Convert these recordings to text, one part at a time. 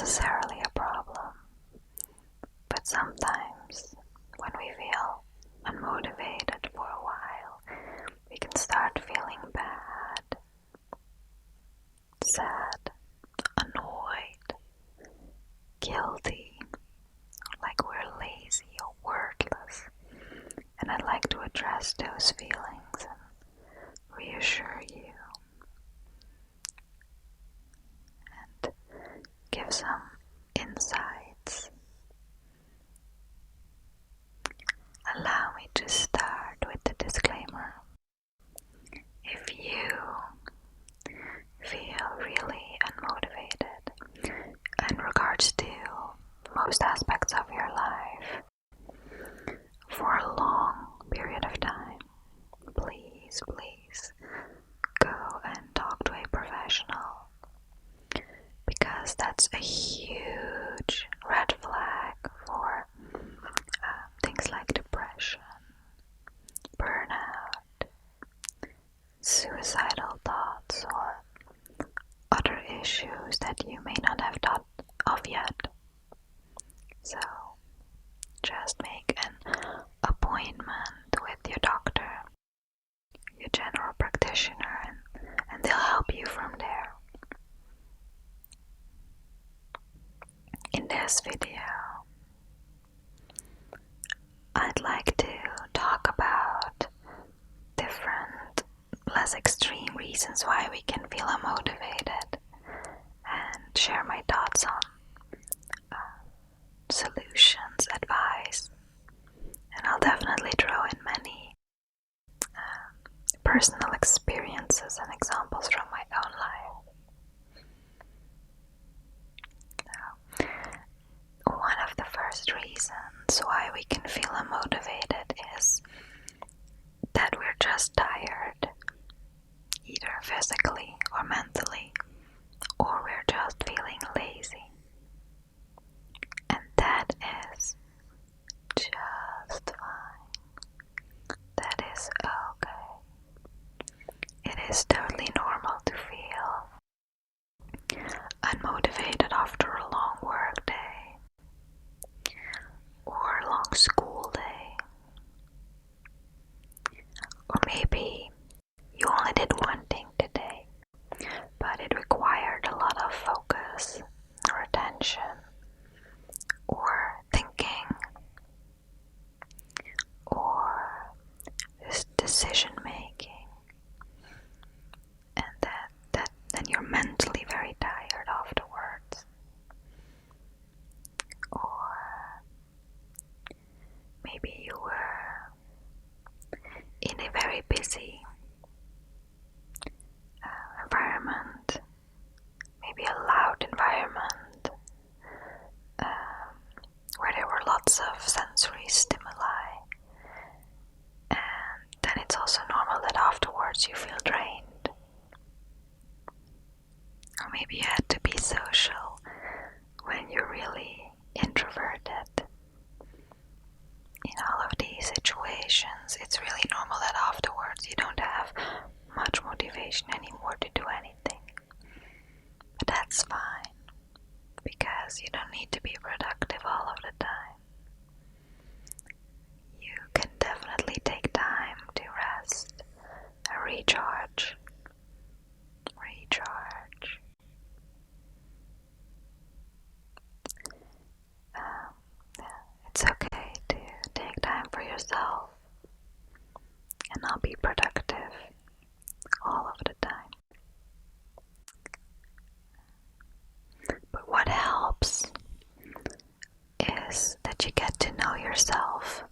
necessarily a problem, but sometimes when we feel unmotivated for a while, we can start feeling bad, sad, annoyed, guilty, like we're lazy or worthless. And I'd like to address those feelings and reassure you and give some insights. Allow me to start with the disclaimer. If you feel really unmotivated in regards to most aspects of your life for a long period of time, please go and talk to a professional, because that's a huge red flag for things like depression, burnout, suicidal thoughts, or other issues that you may not have thought of yet. So just make an appointment with your doctor, your general practitioner, and they'll help you from there. In this video, I'd like to talk about different, less extreme reasons why we can feel unmotivated and share my thoughts on solutions, advice, and I'll definitely throw in many personal experiences and examples from my own life. Now, one of the first reasons why we can feel unmotivated is that we're just tired, either physically or mentally, or we're just feeling lazy. And that is just fine. That is okay. It is totally normal to feel unmotivated after a long work day or a long school day. Or maybe you only did one thing today, but it required a lot of focus or attention or thinking or decision making, and then you're mentally very tired afterwards. Or maybe you were in a very busy environment, maybe a loud environment, where there were lots of sensory stimuli, and then it's also normal that afterwards you feel drained. Or maybe you had to be social when you're really introverted. In all of these situations, it's really normal that afterwards you don't have much motivation anymore to do anything. But that's fine, because you don't need to be productive all of the time. You can definitely take time to rest and recharge. It's okay to take time for yourself and not be productive all of the time. But what helps is that you get to know yourself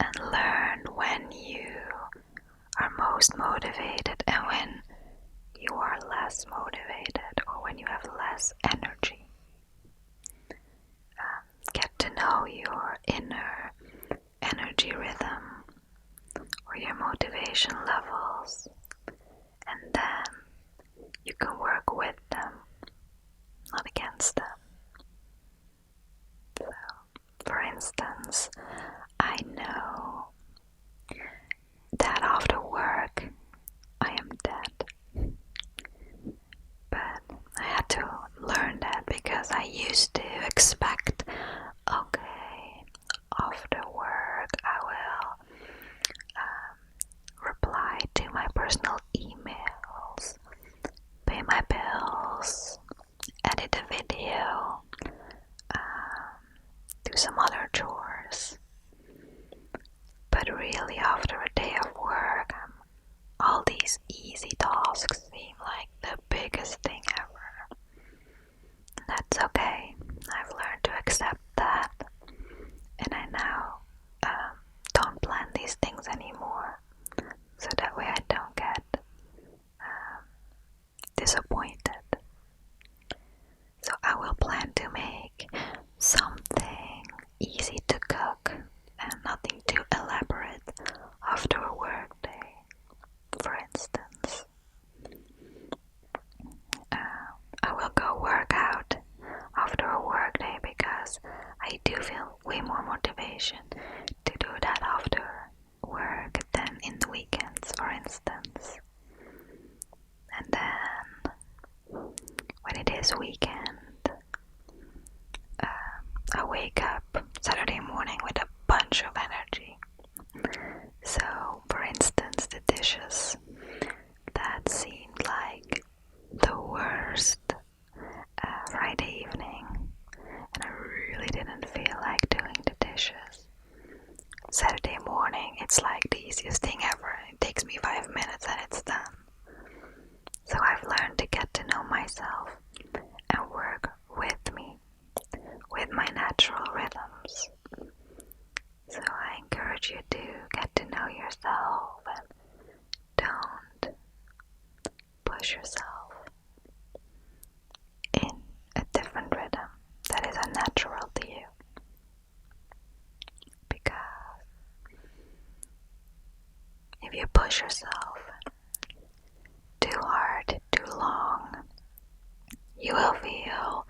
and learn when you are most motivated and when you are less motivated, or when you have less energy. Get to know your inner energy rhythm or your motivation levels, and then you can work with them, not against them. So, for instance, I know that after work I am dead, but I had to learn weekend, I wake up Saturday morning with a bunch of energy. So, for instance, the dishes that seemed like the worst Friday evening, and I really didn't feel like doing the dishes. Saturday morning, it's like the easiest thing ever. It takes me 5 minutes and it's done. So I've learned to get to know myself and work with me, with my natural rhythms. So I encourage you to get to know yourself and don't push yourself in a different rhythm that is unnatural to you. Because if you push yourself too hard, too long, you will feel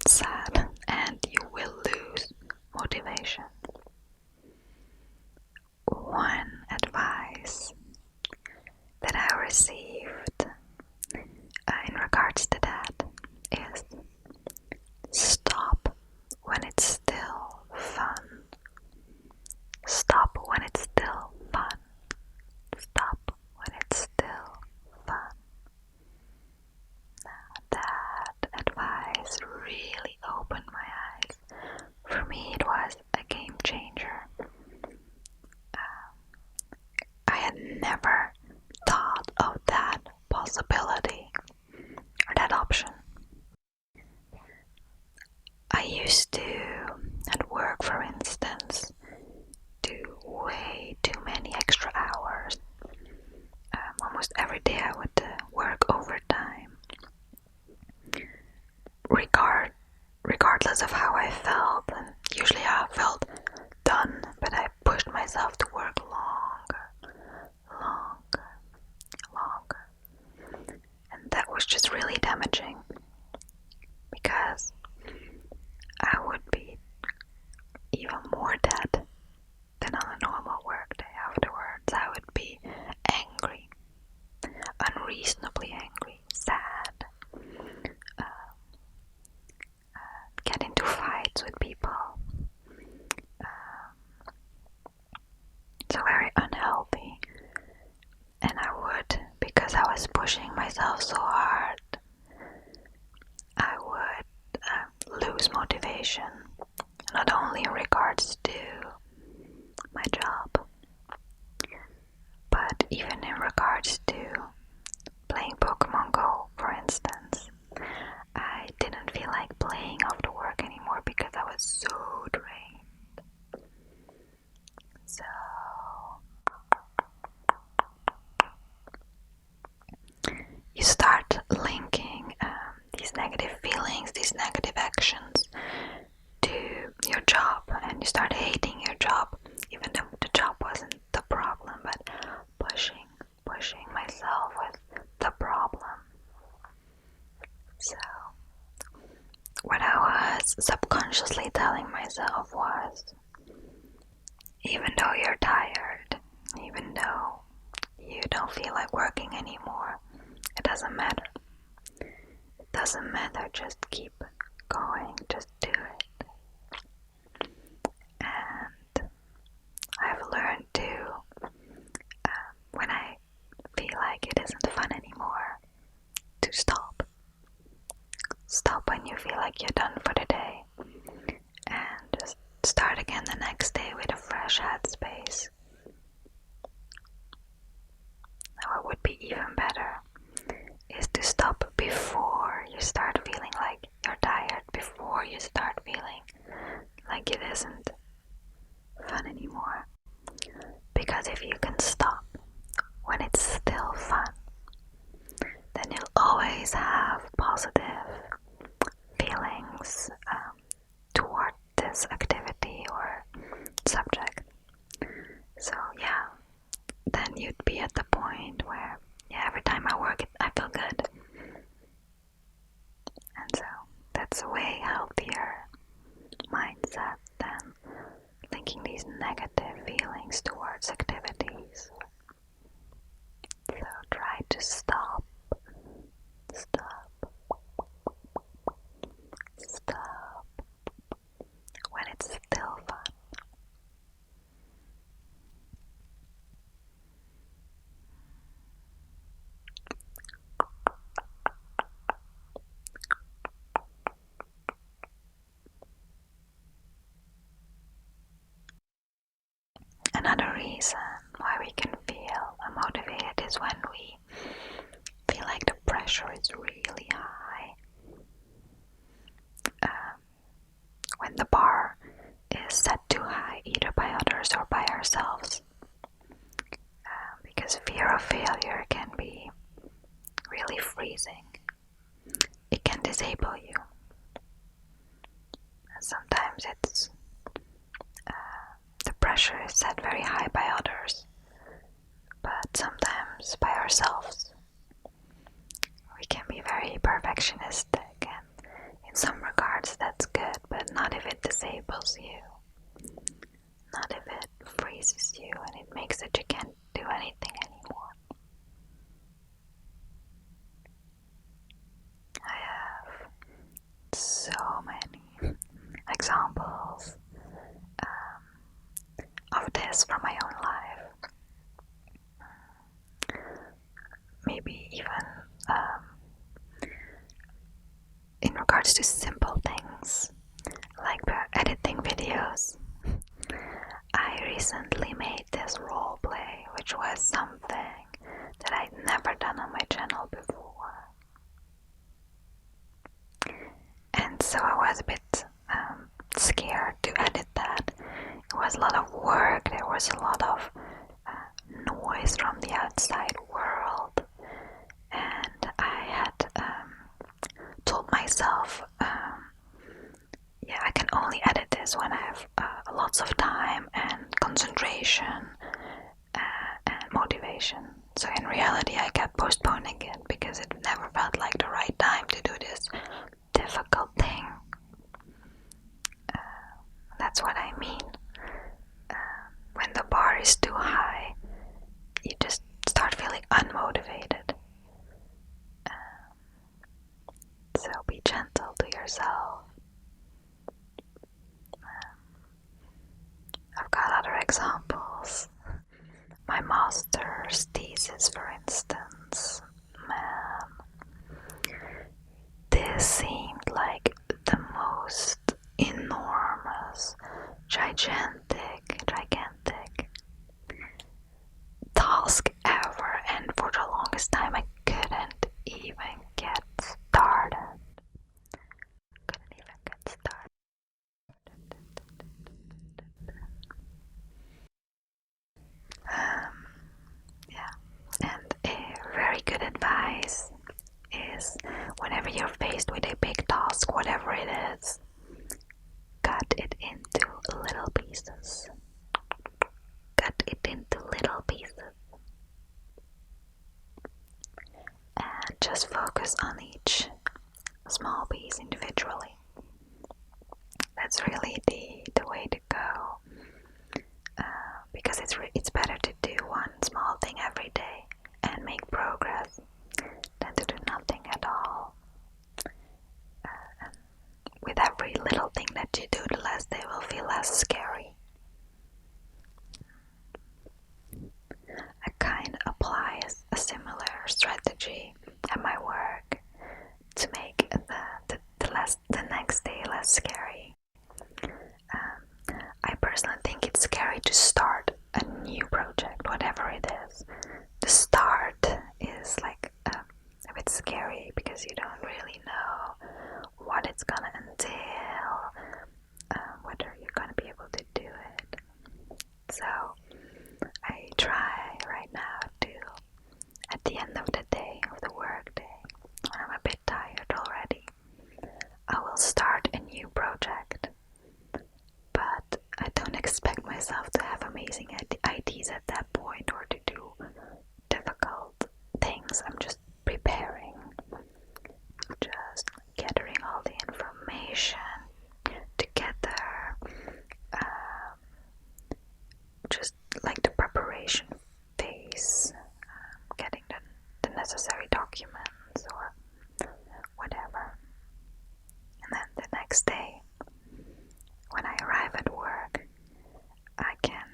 sad and you will lose motivation. One advice that I received in regards to that is stop when it's still fun. Stop when it's still fun. Stop when it's still fun. Now that advice really opened my eyes. For me, it was a game changer. I had never thought of that possibility or that option. I used to, at work for instance, do way too many extra hours. Almost every day I would work overtime. Regardless of how I felt, and usually I felt done, but I pushed myself to work longer. And that was just really damaging, because I would be even more dead than on a normal work day afterwards. I would be angry, unreasonably angry, sad, get into fights with people. So very unhealthy. And I would, because I was pushing myself so hard, I would lose motivation, not only in regards to my job, but even in regards to playing Pokemon Go, for instance. I didn't feel like playing after work anymore because I was so drained. So you start linking these negative feelings, these negative actions to your job, and you start hating your job, even though the job wasn't the problem, but pushing myself was the problem. So what I was subconsciously telling myself was, even though you're tired, even though you don't feel like working anymore, it doesn't matter. It doesn't matter, just keep going, just do it. And I've learned to, when I feel like it isn't fun anymore, to stop. Stop when you feel like you're done for the day, and just start again the next day with a fresh headspace. Now, what would be even better is to stop before you start feeling like you're tired, before you start feeling like it isn't fun anymore. Because if you can stop when it's still fun, then you'll always have positive feelings toward this activity or subject. So yeah, then you'd be at the point where every time I work I feel good. And so that's a way healthier mindset than linking these negative feelings towards activities. So try to stop. is when we feel like the pressure is really high. When the bar is set too high, either by others or by ourselves. Because fear of failure can be really freezing. It can disable you. And sometimes it's the pressure is set very high by others, but sometimes by ourselves. We can be very perfectionistic, and in some regards that's good, but not if it disables you. Not if it freezes you and it makes it you can't do anything anymore. I have so many examples of this from my own life. Maybe even in regards to simple things like editing videos. I recently made this role play, which was something that I'd never done on my channel before. And so I was a bit scared to edit that. It was a lot of work, there was a lot of noise from the outside world, and I had told myself, I can only edit this when I have lots of time and concentration and motivation. So in reality I kept postponing it because it never felt like the right time to do this difficult thing. That's what I mean. When the bar is too high, you just start feeling unmotivated. So be gentle to yourself. I've got other examples. My master's thesis, for instance. Man, this seemed like the most enormous, gigantic task ever, and for the longest time I couldn't even get started. And a very good advice is, whenever you're faced with a big task, whatever it is, cut it into little pieces. Cut it into little pieces. And just focus on each small piece individually. That's really the way to go. Because it's better to do one small thing every day and make progress than to do nothing at all. And with every little thing that you do, the less they will feel less scary. I kind of apply a similar strategy at my work to make the next day less scary. I personally think it's scary to start a new project, whatever it is. The start is like a bit scary because you don't really know what it's gonna entail, whether you're gonna be able to do it. So I try right now to, at the end of the day, of the work day, when I'm a bit tired already, I will start a new project. But I don't expect myself to have amazing ideas at that point or to do difficult things. I'm just preparing, just gathering all the information together, just like the preparation phase, getting the necessary documents or whatever. And then the next day, when I arrive at work, I can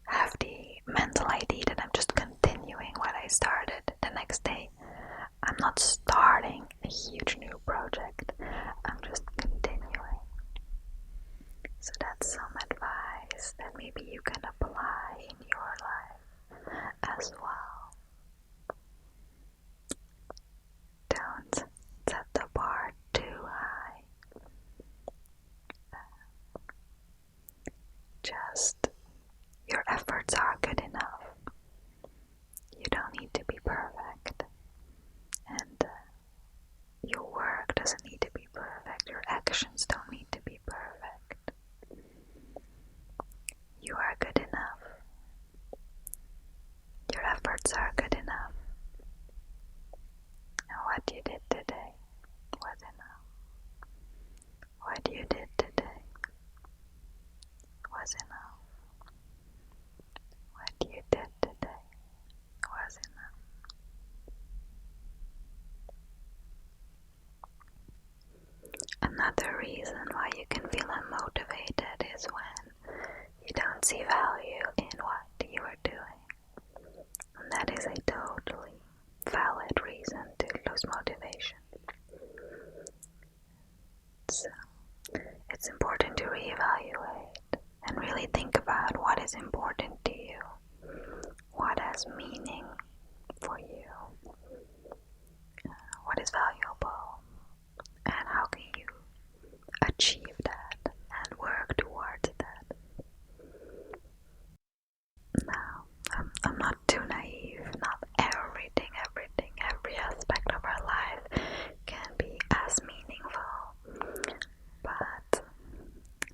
have the mental idea that I'm just continuing what I started the next day. I'm not starting a huge new project, I'm just continuing. So that's some advice that maybe you can apply in your life as well. Another reason why you can feel unmotivated is when you don't see value in what you are doing. And that is a totally valid reason to lose motivation. So, it's important to reevaluate and really think about what is important to you, what has meaning for you, what is valuable, and how can you achieve that and work towards that. Now, I'm not too naive. Not every aspect of our life can be as meaningful, but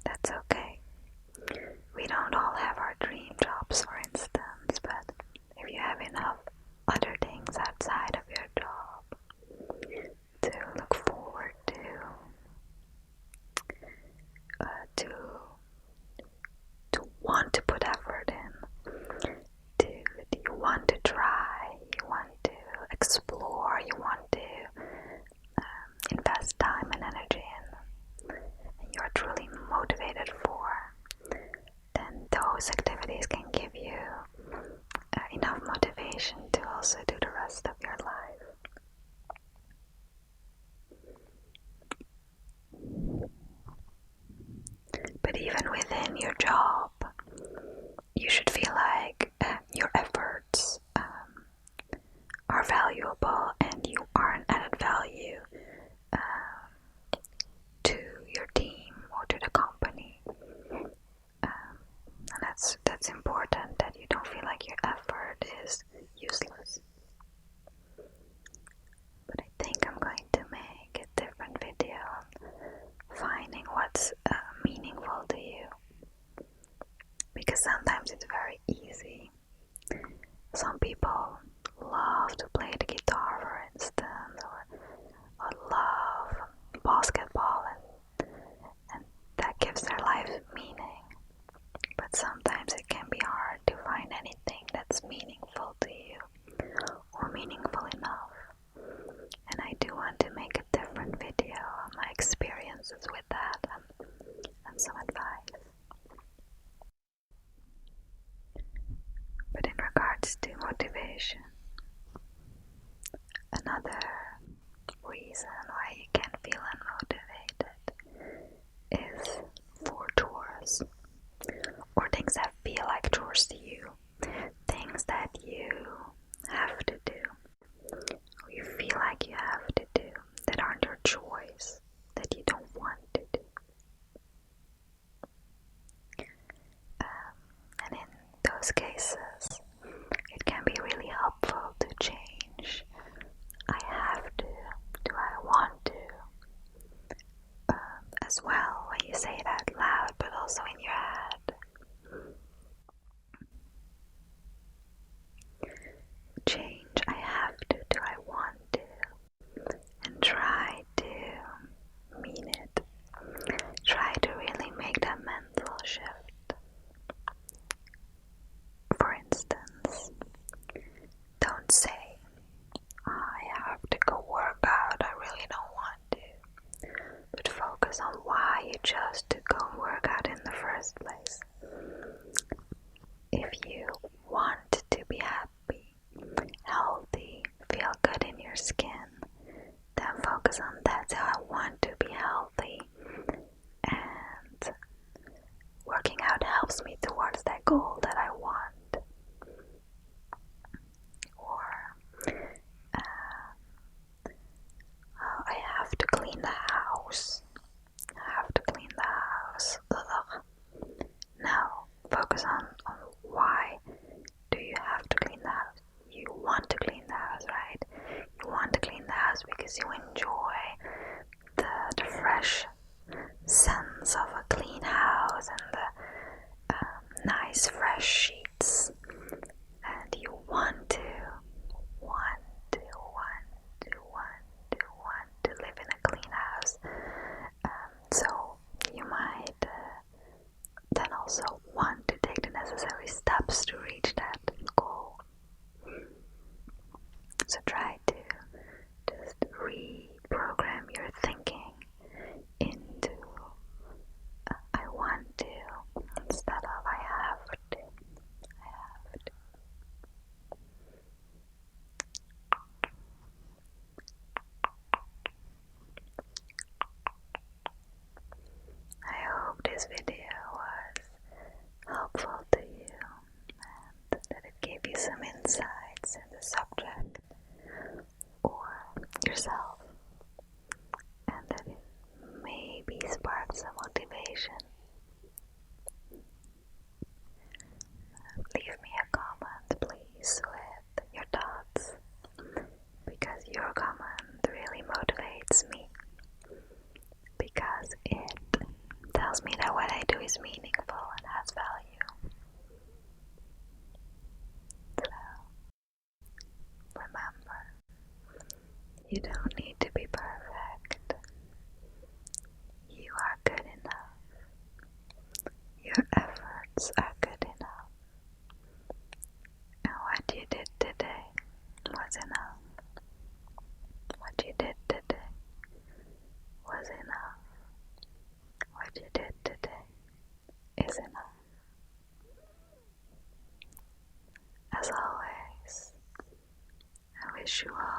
that's okay. We don't all have our dream jobs, for instance, but if you have enough other things outside of your job to look forward to want to put effort in, you want to try, you want to explore, you want to invest time and energy in, and you're truly motivated for, then those activities can give you enough motivation to also do the rest of your life. But even within your job, you should feel like your efforts are valuable and you are an added value to your team or to the company. And that's important, that you don't feel like your effort is useless. But I think I'm going to make a different video on finding what's meaningful to you. Because sometimes it's very easy. Some people love to play the guitar, for instance, or love basketball, and that gives their life meaning. But sometimes it can be hard to find anything that's meaningful to you, or meaningful enough. And I do want to make a different video on my experiences with that and some advice. But in regards to motivation, another reason why you can feel unmotivated is for chores, or things that feel like chores to you, things that you have to do, or you feel like you have to do, that aren't your choice, that you don't want to do. And in those cases, it can be really helpful to change I have to, do I want to, as well, when you say it out loud, but also in your head. Change I have to, do I want to, and try to mean it. Try to really make that mental shift. For instance, don't say, I have to go work out, I really don't want to. But focus on why you chose to go and work out in the first place. If you want to be happy, healthy, feel good in your skin, then focus on that. So I want to be healthy, and working out helps me towards that goal that I want. Or I have to clean the house. I have to clean the house. Ugh. No, focus on why do you have to clean the house. You want to clean the house, right? You want to clean yourself, and that it maybe sparks some motivation. Leave me a comment, please, with your thoughts, because your comment really motivates me, because it tells me that what I do is meaningful and has value. So, remember, you don't need to be perfect. You are good enough. Your efforts are good enough. And what you did today was enough. What you did today was enough. What you did today is enough. As always, I wish you all